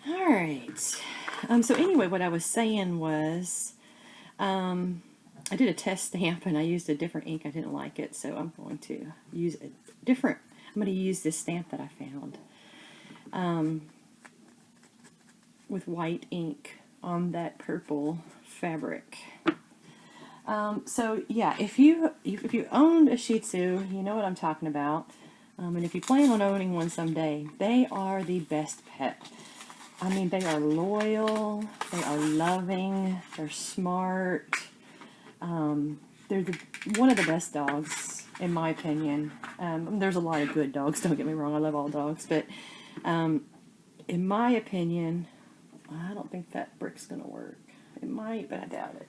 All right. So anyway, what I was saying was, I did a test stamp and I used a different ink. I didn't like it, so I'm going to use a different. I'm going to use this stamp that I found with white ink on that purple fabric. So yeah, if you owned a Shih Tzu, you know what I'm talking about. And if you plan on owning one someday, they are the best pet. I mean, they are loyal, they are loving, they're smart. They're one of the best dogs, in my opinion. There's a lot of good dogs, don't get me wrong, I love all dogs, but in my opinion, I don't think that brick's going to work. It might, but I doubt it.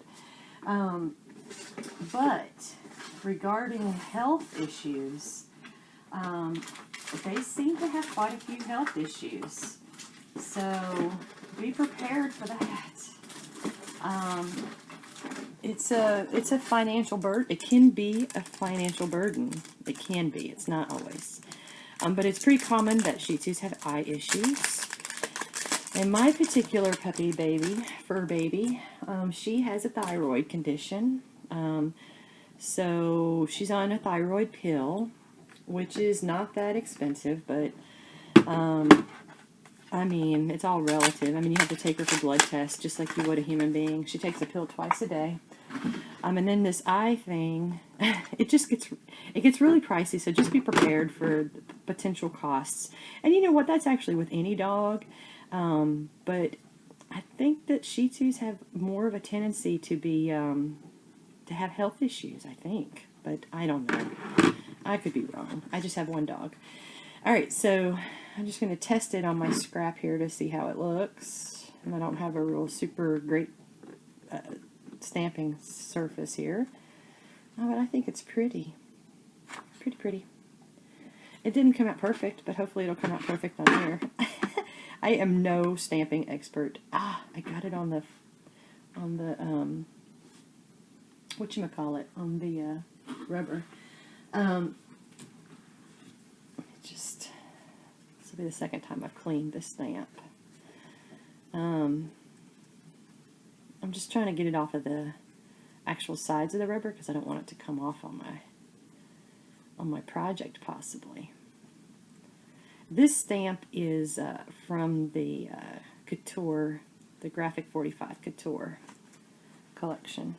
But regarding health issues, they seem to have quite a few health issues. So be prepared for that. It's a financial burden. It can be a financial burden. It can be. It's not always. But it's pretty common that Shih Tzus have eye issues. And my particular puppy baby, fur baby, she has a thyroid condition. So she's on a thyroid pill, which is not that expensive, but I mean, it's all relative. I mean, you have to take her for blood tests just like you would a human being. She takes a pill twice a day. And then this eye thing, it gets really pricey, so just be prepared for potential costs. And you know what? That's actually with any dog. But I think that Shih Tzus have more of a tendency to be to have health issues, I think. But I don't know. I could be wrong. I just have one dog. All right, so I'm just going to test it on my scrap here to see how it looks. And I don't have a real super great stamping surface here. Oh, but I think it's pretty. Pretty. It didn't come out perfect, but hopefully it'll come out perfect on here. I am no stamping expert. I got it on the whatchamacallit, on the rubber. This will be the second time I've cleaned this stamp. I'm just trying to get it off of the actual sides of the rubber because I don't want it to come off on my project possibly. This stamp is from the Couture, the Graphic 45 Couture collection.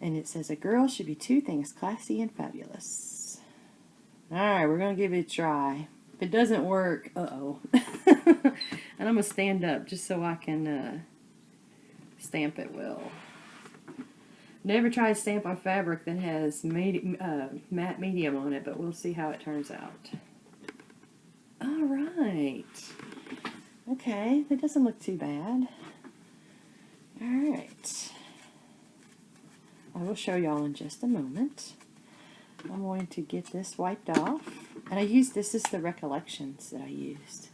And it says, a girl should be two things, classy and fabulous. Alright, we're going to give it a try. If it doesn't work, uh-oh. And I'm going to stand up just so I can stamp it well. Never tried to stamp on fabric that has matte medium on it, but we'll see how it turns out. Alright. Okay, that doesn't look too bad. Alright. I will show y'all in just a moment. I'm going to get this wiped off. And I used, this is the Recollections that I used.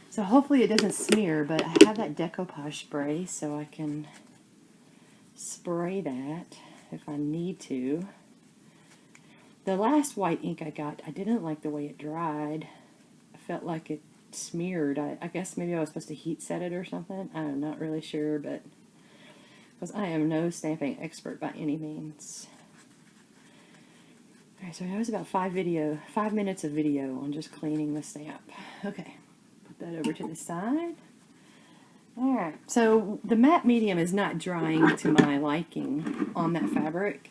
So hopefully it doesn't smear, but I have that decoupage spray so I can spray that if I need to. The last white ink I got, I didn't like the way it dried. I felt like it smeared. I guess maybe I was supposed to heat set it or something. I'm not really sure, but because I am no stamping expert by any means. Alright, so that was about 5 minutes of video on just cleaning the stamp. Okay, put that over to the side. Alright, so the matte medium is not drying to my liking on that fabric,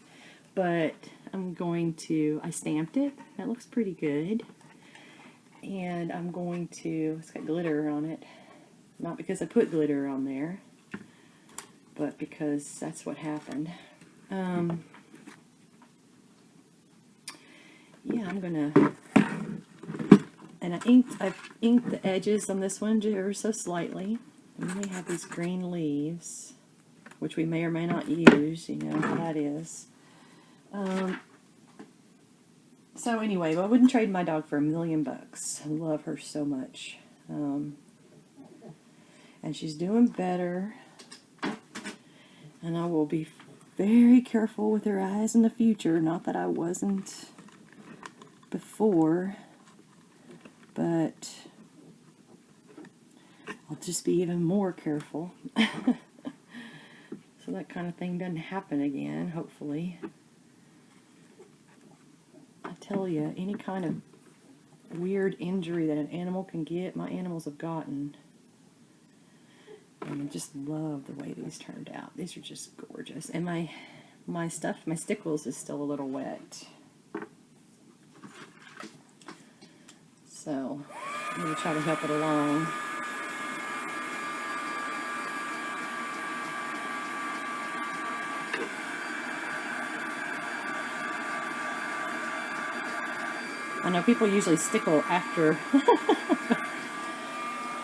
but I stamped it. That looks pretty good. And I'm going to, it's got glitter on it. Not because I put glitter on there, but because that's what happened. Yeah, I'm gonna, and I've inked the edges on this one ever so slightly. And then they have these green leaves, which we may or may not use, you know how that is. So anyway, I wouldn't trade my dog for $1,000,000. I love her so much. And she's doing better. And I will be very careful with her eyes in the future. Not that I wasn't before, but just be even more careful. So that kind of thing doesn't happen again, hopefully. I tell you, any kind of weird injury that an animal can get, my animals have gotten. And I just love the way these turned out. These are just gorgeous. And my stuff, my stickles is still a little wet. So I'm going to try to help it along. I know people usually stickle after, but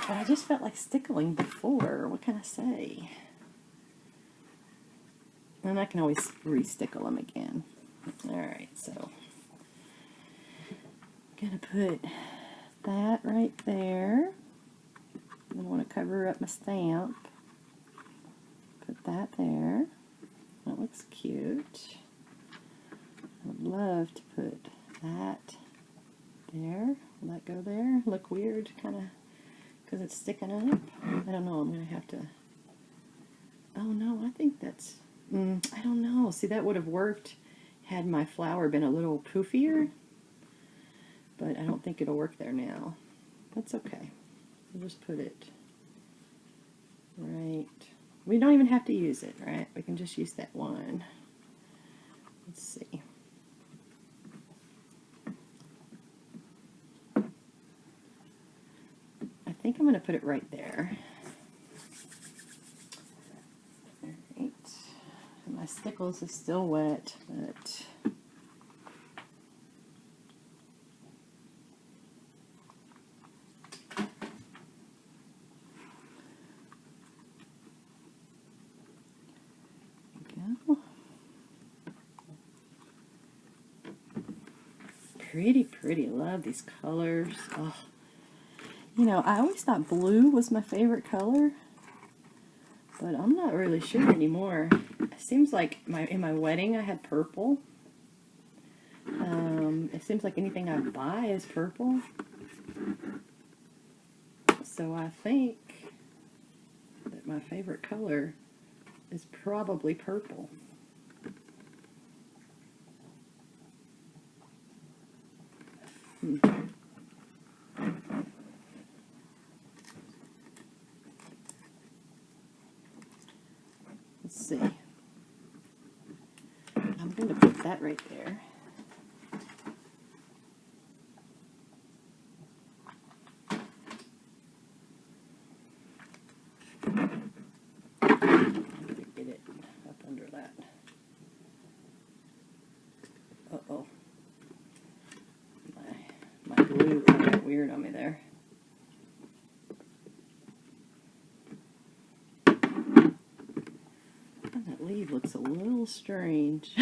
I just felt like stickling before. What can I say? And I can always re-stickle them again. Alright, so I'm going to put that right there. I want to cover up my stamp. Put that there. That looks cute. I would love to put that there. Will that go there? Look weird, kind of, because it's sticking up. I don't know. I'm going to have to... Oh, no, I think that's... I don't know. See, that would have worked had my flower been a little poofier. But I don't think it'll work there now. That's okay. We'll just put it right... We don't even have to use it, right? We can just use that one. Let's see. I think I'm going to put it right there. Alright. My stickles is still wet, but... Pretty, pretty. Love these colors. Oh. You know, I always thought blue was my favorite color, but I'm not really sure anymore. It seems like in my wedding I had purple. It seems like anything I buy is purple. So I think that my favorite color is probably purple. Let's see. I'm going to put that right there. Get it up under that. Uh-oh. My glue kind of weird on me there. That leaf looks a little strange.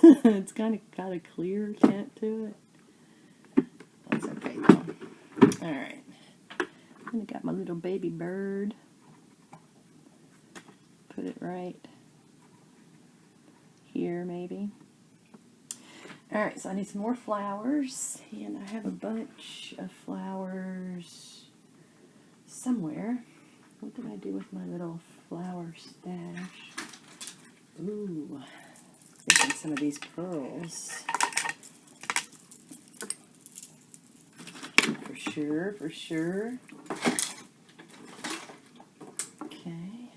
It's kind of got a clear tint to it. That's okay though. Alright. I got my little baby bird. Put it right here maybe. Alright, so I need some more flowers, and I have a bunch of flowers somewhere. What did I do with my little flower stash? Ooh, thinking some of these pearls. For sure, for sure. Okay.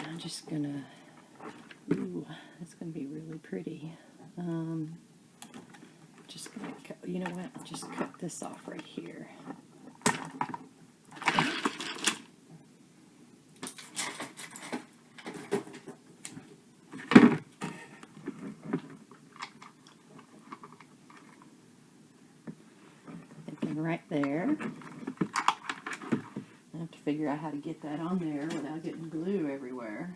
I'm just gonna... Ooh, that's going to be really pretty. Just going to cut, you know what, just cut this off right here. Thinking right there. I have to figure out how to get that on there without getting glue everywhere.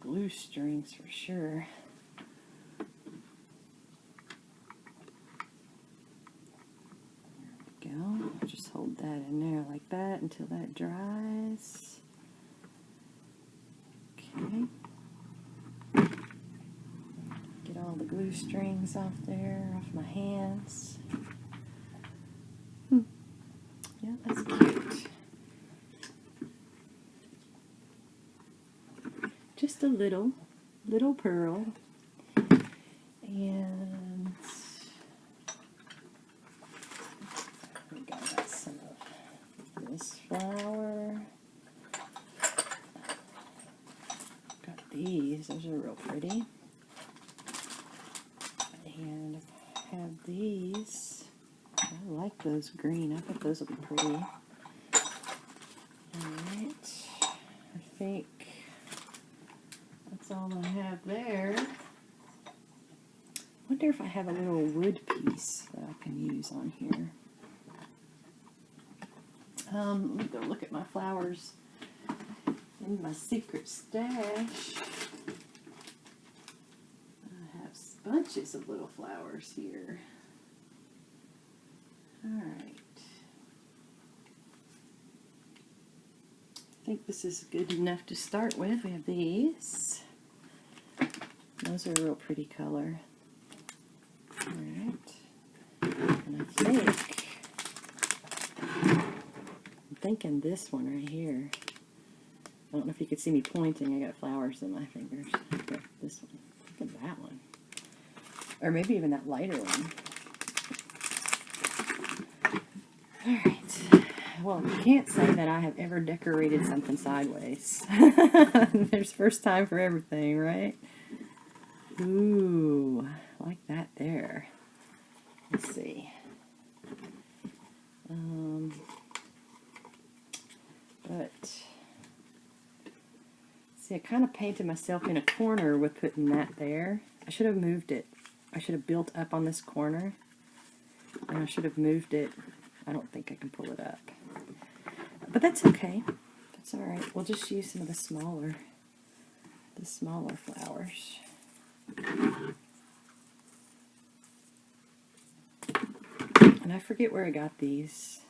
Glue strings for sure. There we go. Just hold that in there like that until that dries. Okay. all the glue strings off there, off my hands. Yeah, that's cute. Just a little pearl. And we got some of this flower. Got these, those are real pretty. And I have these. I like those green. I think those will be pretty. Alright. I think that's all I have there. I wonder if I have a little wood piece that I can use on here. Let me go look at my flowers in my secret stash. I have bunches of little flowers here. Alright. I think this is good enough to start with. We have these. Those are a real pretty color. Alright. And I'm thinking this one right here. I don't know if you could see me pointing. I got flowers in my fingers. But this one. Look at that one. Or maybe even that lighter one. Alright. Well, you can't say that I have ever decorated something sideways. There's first time for everything, right? Ooh, I like that there. Let's see. See, I kind of painted myself in a corner with putting that there. I should have moved it. I should have built up on this corner. And I should have moved it. I don't think I can pull it up. But that's okay. That's alright. We'll just use some of the smaller flowers. And I forget where I got these.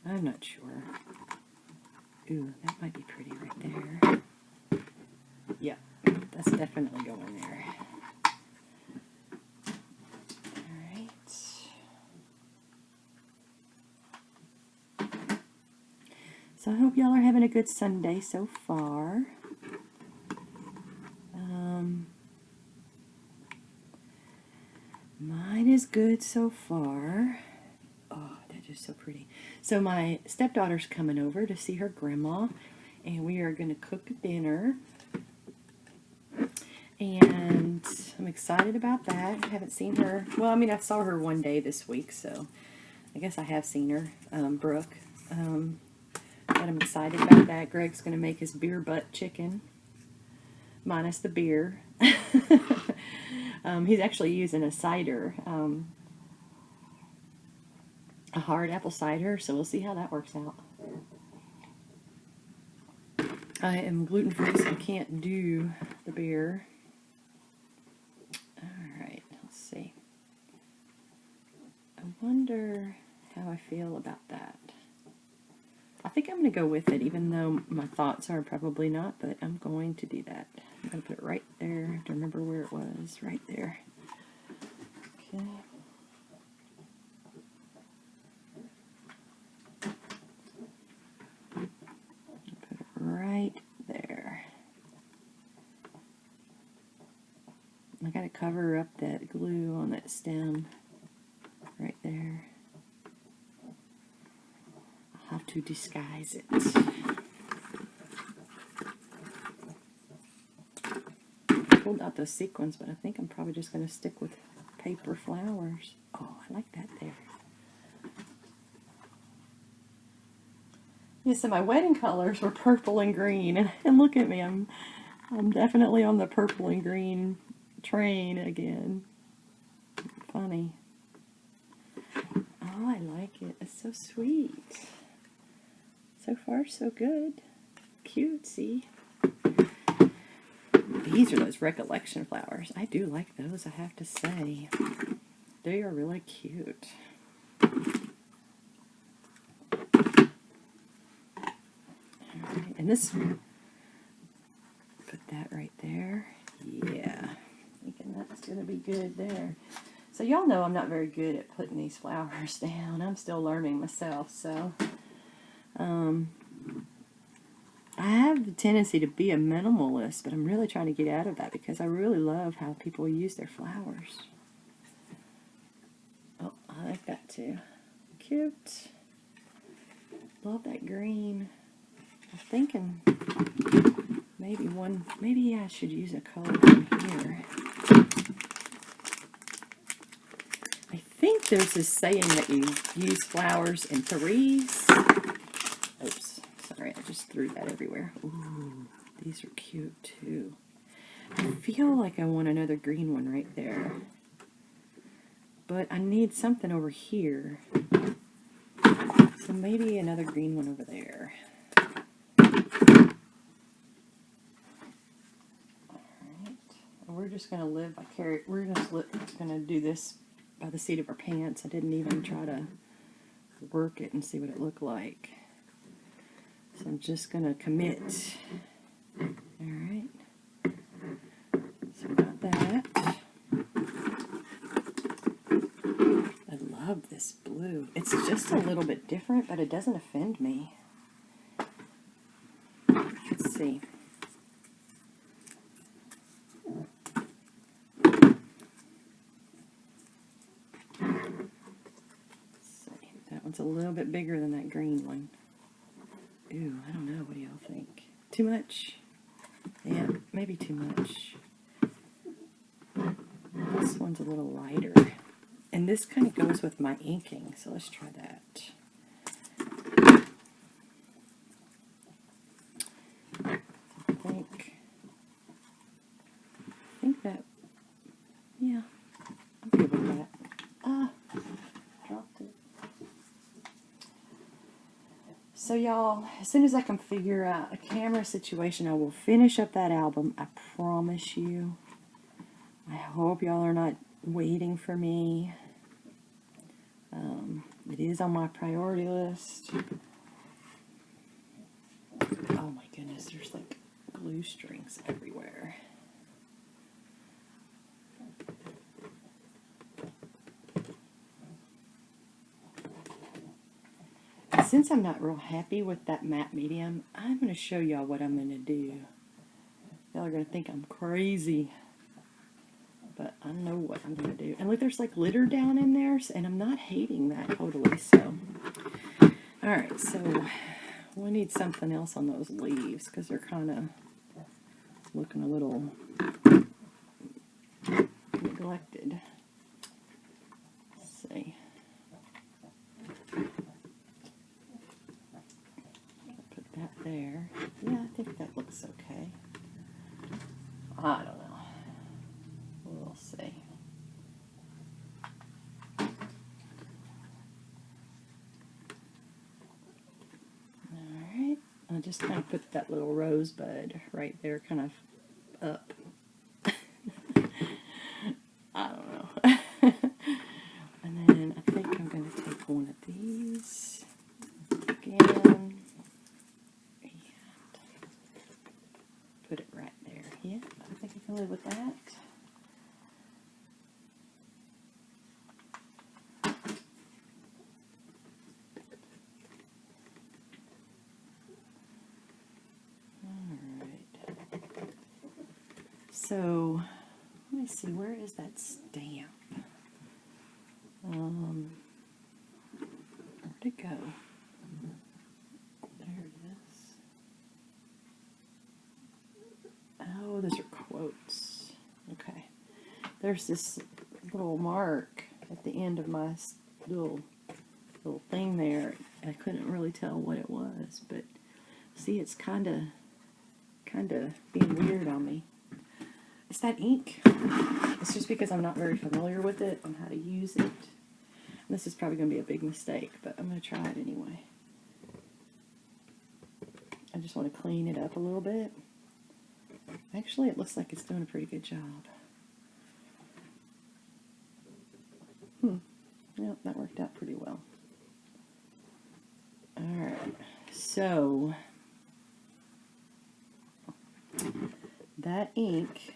I'm not sure. Ooh, that might be pretty right there. Yeah, that's definitely going there. Alright. So I hope y'all are having a good Sunday so far. Mine is good so far. Oh, that's just so pretty. So my stepdaughter's coming over to see her grandma, and we are going to cook dinner. And I'm excited about that. I haven't seen her. Well, I mean, I saw her one day this week, so I guess I have seen her, Brooke. But I'm excited about that. Greg's going to make his beer butt chicken, minus the beer. He's actually using a cider, a hard apple cider, so we'll see how that works out. I am gluten-free, so I can't do the beer. Alright, let's see. I wonder how I feel about that. I think I'm going to go with it, even though my thoughts are probably not, but I'm going to do that. I'm going to put it right there. I have to remember where it was. Right there. Okay. Put it right there. I got to cover up that glue on that stem right there. I'll have to disguise it. I pulled out those sequins, but I think I'm probably just going to stick with paper flowers. Oh, I like that there. Yeah, so my wedding colors were purple and green, and look at me, I'm definitely on the purple and green train again. Funny. Oh, I like it. It's so sweet. So far, so good. Cutesy. These are those recollection flowers. I do like those, I have to say. They are really cute. Alright, and this, put that right there. Yeah. Thinking that's going to be good there. So y'all know I'm not very good at putting these flowers down. I'm still learning myself, so I have the tendency to be a minimalist, but I'm really trying to get out of that because I really love how people use their flowers. Oh, I like that too. Cute. Love that green. I'm thinking maybe I should use a color from here. I think there's this saying that you use flowers in threes. Oops, sorry, I just threw that everywhere. Ooh, these are cute too. I feel like I want another green one right there. But I need something over here. So maybe another green one over there. Alright. We're just going to live by carrot. We're just going to do this by the seat of our pants. I didn't even try to work it and see what it looked like. So I'm just going to commit. Alright. So we got that. I love this blue. It's just a little bit different, but it doesn't offend me. Let's see. That one's a little bit bigger than that green one. Ooh, I don't know. What do y'all think? Too much? Yeah, maybe too much. This one's a little lighter. And this kind of goes with my inking, so let's try that. I think that, yeah, I'm good with that. Dropped it. So y'all, as soon as I can figure out a camera situation, I will finish up that album. I promise you. I hope y'all are not waiting for me. It is on my priority list. Oh my goodness, there's like glue strings everywhere. Since I'm not real happy with that matte medium, I'm going to show y'all what I'm going to do. Y'all are going to think I'm crazy. But I know what I'm going to do. And look, there's like glitter down in there, and I'm not hating that totally. So, alright, so we need something else on those leaves because they're kind of looking a little neglected. Let's see. Put that there. Yeah, I think that looks okay. I don't know. We'll see. Alright, I'll just kind of put that little rosebud right there, kind of up. I don't know. And then I think I'm going to take one of these again and put it right there. Yeah, I think I can live with that. So, let me see, where is that stamp? Where'd it go? There it is. Oh, those are quotes. Okay. There's this little mark at the end of my little thing there. I couldn't really tell what it was, but see, it's kind of being weird on me. Is that ink? It's just because I'm not very familiar with it on how to use it. And this is probably going to be a big mistake, but I'm going to try it anyway. I just want to clean it up a little bit. Actually, it looks like it's doing a pretty good job. Yep, that worked out pretty well. Alright, so that ink,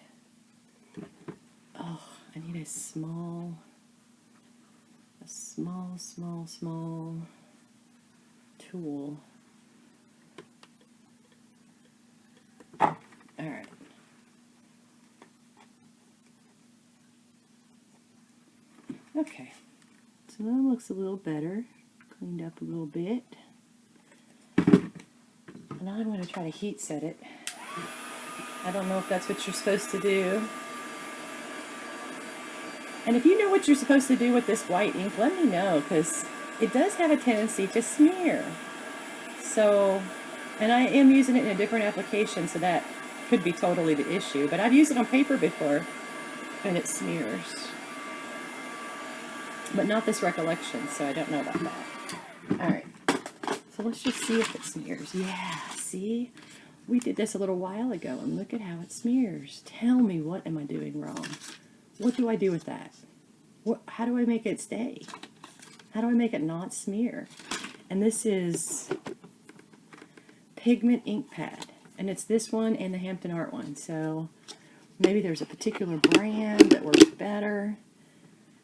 oh, I need a small tool. All right. Okay. So that looks a little better. Cleaned up a little bit. And now I'm going to try to heat set it. I don't know if that's what you're supposed to do. And if you know what you're supposed to do with this white ink, let me know, because it does have a tendency to smear. So, and I am using it in a different application, so that could be totally the issue. But I've used it on paper before, and it smears. But not this recollection, so I don't know about that. Alright, so let's just see if it smears. Yeah, see? We did this a little while ago, and look at how it smears. Tell me, what am I doing wrong? What do I do with that? How do I make it stay? How do I make it not smear? And this is Pigment Ink Pad. And it's this one and the Hampton Art one. So maybe there's a particular brand that works better.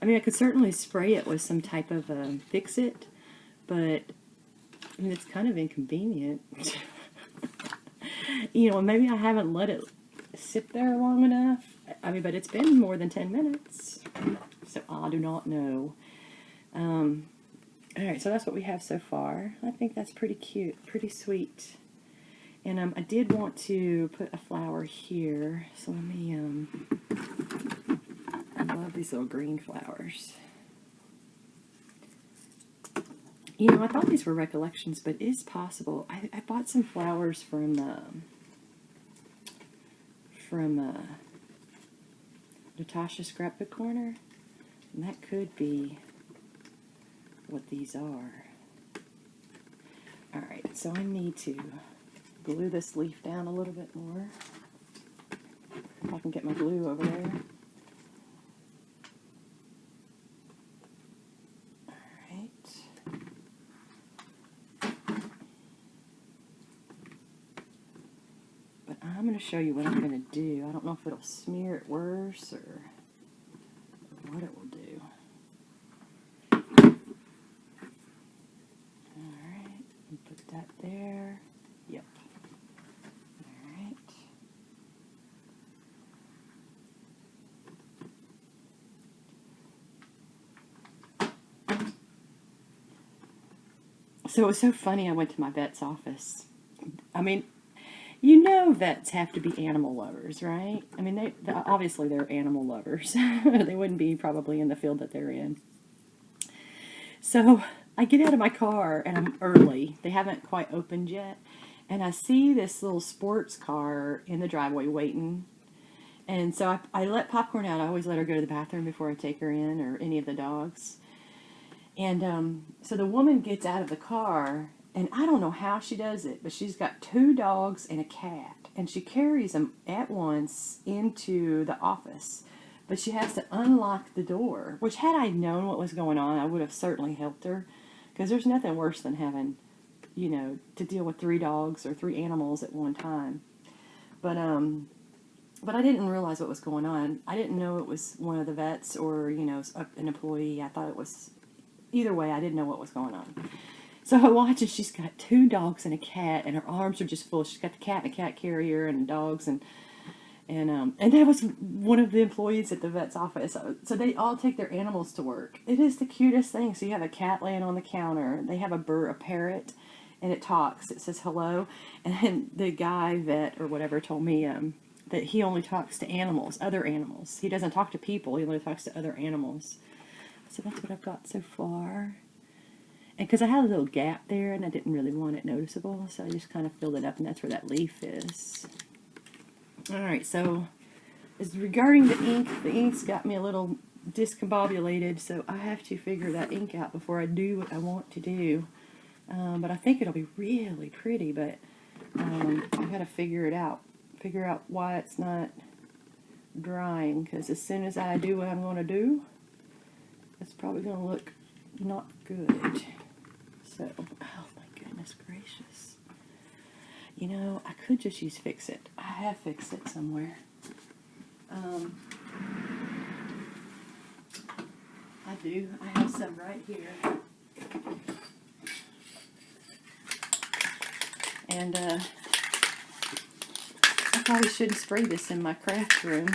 I mean, I could certainly spray it with some type of fix-it, but I mean, it's kind of inconvenient. You know, maybe I haven't let it sit there long enough. I mean, but it's been more than 10 minutes, so I do not know. Alright, so that's what we have so far. I think that's pretty cute, pretty sweet. And I did want to put a flower here, so let me, I love these little green flowers. You know, I thought these were recollections, but it is possible. I bought some flowers from Natasha Scrapbook Corner, and that could be what these are. Alright, so I need to glue this leaf down a little bit more. If I can get my glue over there. I'm going to show you what I'm going to do. I don't know if it'll smear it worse or what it will do. Alright, put that there. Yep. Alright. So it was so funny, I went to my vet's office. I mean, you know vets have to be animal lovers, right? I mean, they obviously they're animal lovers. They wouldn't be probably in the field that they're in. So I get out of my car, and I'm early. They haven't quite opened yet. And I see this little sports car in the driveway waiting. And so I let Popcorn out. I always let her go to the bathroom before I take her in, or any of the dogs. And so the woman gets out of the car, and I don't know how she does it, but she's got 2 dogs and a cat, and she carries them at once into the office. But she has to unlock the door, which had I known what was going on, I would have certainly helped her, because there's nothing worse than having, you know, to deal with 3 dogs or 3 animals at one time. But I didn't realize what was going on. I didn't know it was one of the vets or, you know, an employee. I thought it was, either way, I didn't know what was going on. So I watch, and she's got 2 dogs and a cat, and her arms are just full. She's got the cat and a cat carrier and dogs, and that was one of the employees at the vet's office. So they all take their animals to work. It is the cutest thing. So you have a cat laying on the counter. They have a parrot, and it talks. It says hello. And then the guy vet or whatever told me that he only talks to animals, other animals. He doesn't talk to people. He only talks to other animals. So that's what I've got so far. And because I had a little gap there, and I didn't really want it noticeable, so I just kind of filled it up, and that's where that leaf is. Alright, so as regarding the ink's got me a little discombobulated, so I have to figure that ink out before I do what I want to do. But I think it'll be really pretty, but I've got to figure it out. Figure out why it's not drying, because as soon as I do what I'm going to do, it's probably going to look not good. So, oh my goodness gracious. You know, I could just use Fix-It. I have Fix-It somewhere. do. I have some right here. And I probably shouldn't spray this in my craft room.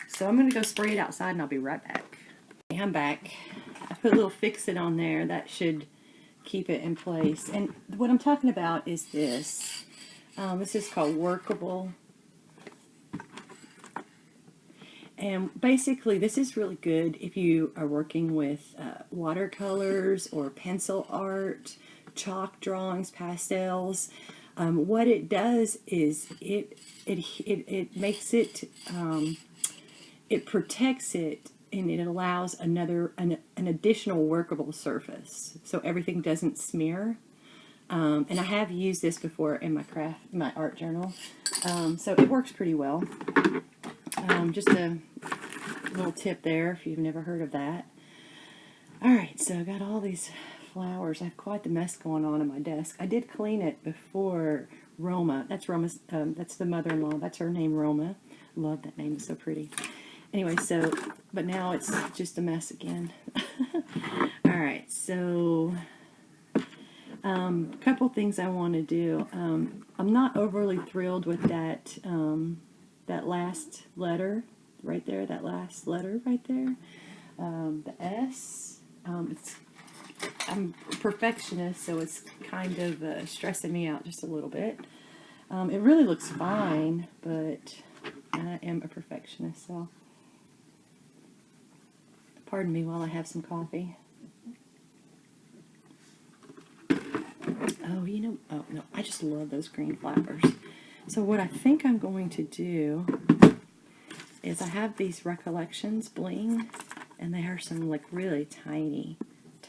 So I'm going to go spray it outside and I'll be right back. Okay, I'm back. I put a little Fix It on there. That should keep it in place. And what I'm talking about is this. This is called Workable. And basically this is really good if you are working with watercolors or pencil art, chalk drawings, pastels. What it does is it makes it, it protects it, and it allows an additional workable surface, so everything doesn't smear. And I have used this before in my art journal, so it works pretty well. Just a little tip there if you've never heard of that. Alright, so I got all these flowers. I have quite the mess going on my desk. I did clean it before. Roma, that's Roma's, that's the mother-in-law, that's her name, Roma. Love that name, it's so pretty. Anyway, so, but now it's just a mess again. Alright, so, a couple things I want to do. I'm not overly thrilled with that, that last letter right there, that last letter right there. The S, I'm a perfectionist, so it's kind of stressing me out just a little bit. It really looks fine, but I am a perfectionist, so pardon me while I have some coffee. Oh, you know, oh no, I just love those green flowers. So what I think I'm going to do is I have these Recollections bling, and they are some like really tiny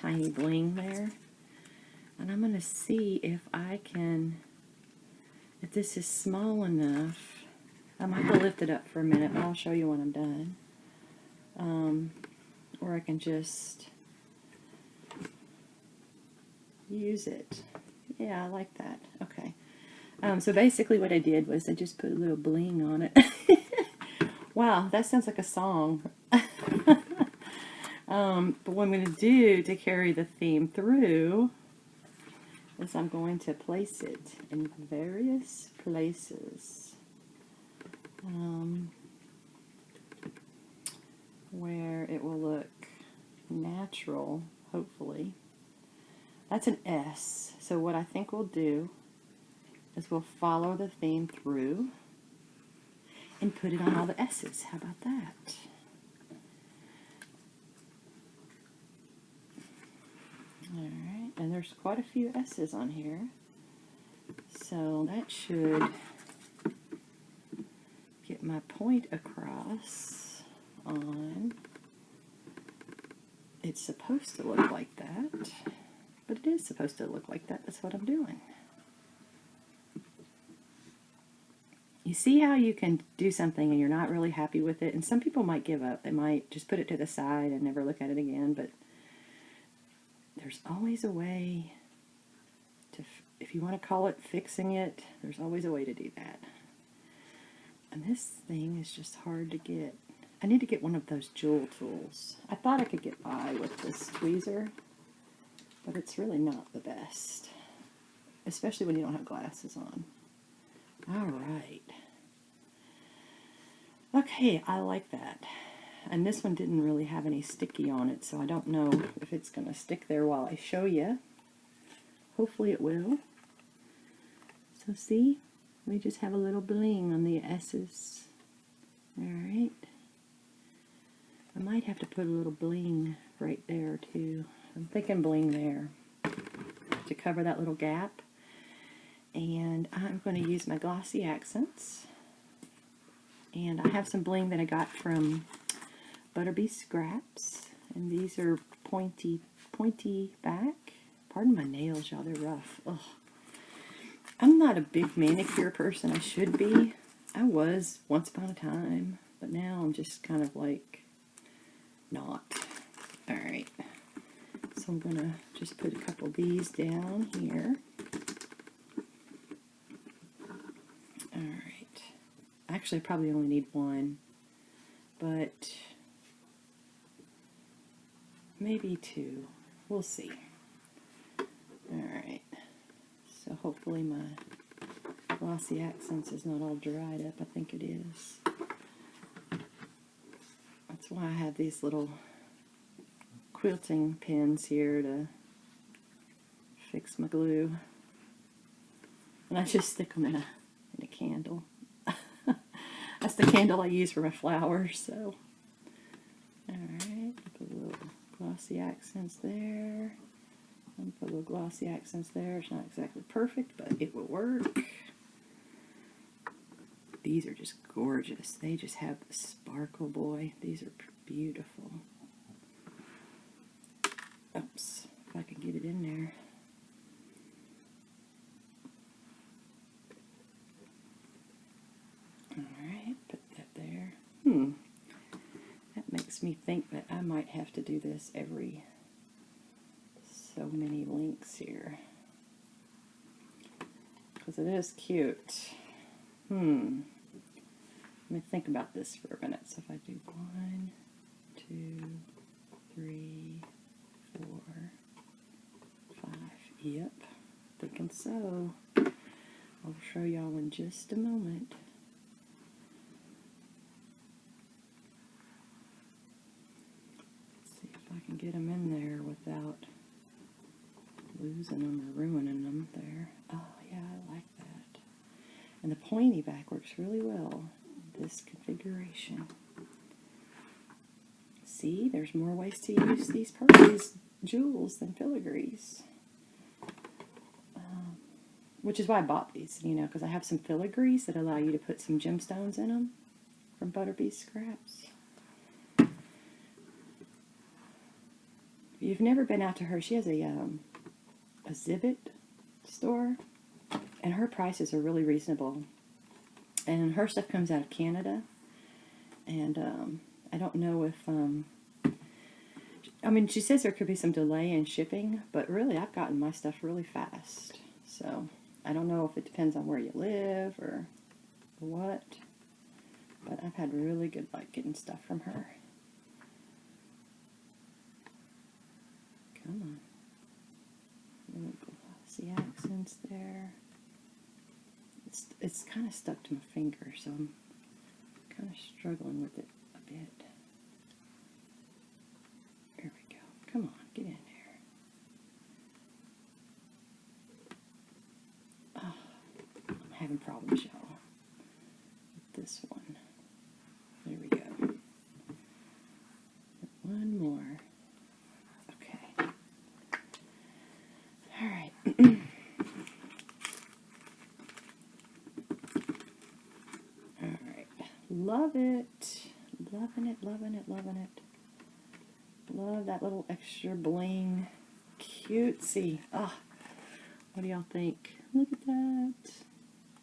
bling there. And I'm going to see if I can, if this is small enough. I might have to lift it up for a minute, but I'll show you when I'm done. Or I can just use it. Yeah, I like that. Okay. So basically what I did was I just put a little bling on it. Wow, that sounds like a song. But what I'm going to do to carry the theme through is I'm going to place it in various places where it will look natural, hopefully. That's an S. So what I think we'll do is we'll follow the theme through and put it on all the S's. How about that? Alright, and there's quite a few S's on here. So that should get my point across on. It's supposed to look like that, but it is supposed to look like that. That's what I'm doing. You see how you can do something and you're not really happy with it, and some people might give up. They might just put it to the side and never look at it again, but there's always a way to, if you want to call it fixing it, there's always a way to do that. And this thing is just hard to get. I need to get one of those jewel tools. I thought I could get by with this tweezer, but it's really not the best, especially when you don't have glasses on. Alright. Okay, I like that. And this one didn't really have any sticky on it, so I don't know if it's going to stick there while I show you. Hopefully it will. So see, we just have a little bling on the S's. Alright. I might have to put a little bling right there too. I'm thinking bling there to cover that little gap. And I'm going to use my glossy accents. And I have some bling that I got from Butterbee Scraps. And these are pointy back. Pardon my nails, y'all, they're rough. Ugh. I'm not a big manicure person. I should be. I was once upon a time. But now I'm just kind of like not. Alright. So I'm going to just put a couple of these down here. Alright. Actually, I probably only need one. But maybe 2. We'll see. Alright, so hopefully my Glossy Accents is not all dried up. I think it is. That's why I have these little quilting pins here to fix my glue. And I just stick them in a candle. That's the candle I use for my flowers, so. Alright, put a little Glossy Accents there. And put a little Glossy Accents there. It's not exactly perfect, but it will work. These are just gorgeous. They just have the sparkle, boy. These are beautiful. Oops, if I can get it in there. Alright, put that there. That makes me think that I might have to do this every so many links here. Because it is cute. Let me think about this for a minute. So if I do 1, 2, 3, 4, 5. Yep, thinking so. I'll show y'all in just a moment. Let's see if I can get them in there without losing them or ruining them there. Oh yeah, I like that. And the pointy back works really well in this configuration. See, there's more ways to use these jewels than filigrees. Which is why I bought these, you know, because I have some filigrees that allow you to put some gemstones in them from Butterbee Scraps. If you've never been out to her, she has a Zibit store, and her prices are really reasonable. And her stuff comes out of Canada, and I don't know if, I mean, she says there could be some delay in shipping, but really I've gotten my stuff really fast. So I don't know if it depends on where you live or what, but I've had really good luck getting stuff from her. Come on. Really Glossy Accents there. It's kind of stuck to my finger, so I'm kind of struggling with it a bit. There we go. Come on, get in there. Oh, I'm having problems, y'all, with this one. There we go. One more. Okay. All right. All right. Love it. Loving it, loving it, loving it. Love that little extra bling. Cutesy. Ah, what do y'all think? Look at that.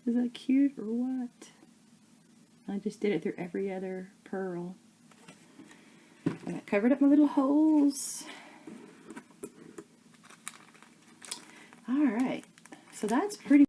Is that cute or what? I just did it through every other pearl. And I covered up my little holes. Alright. So that's pretty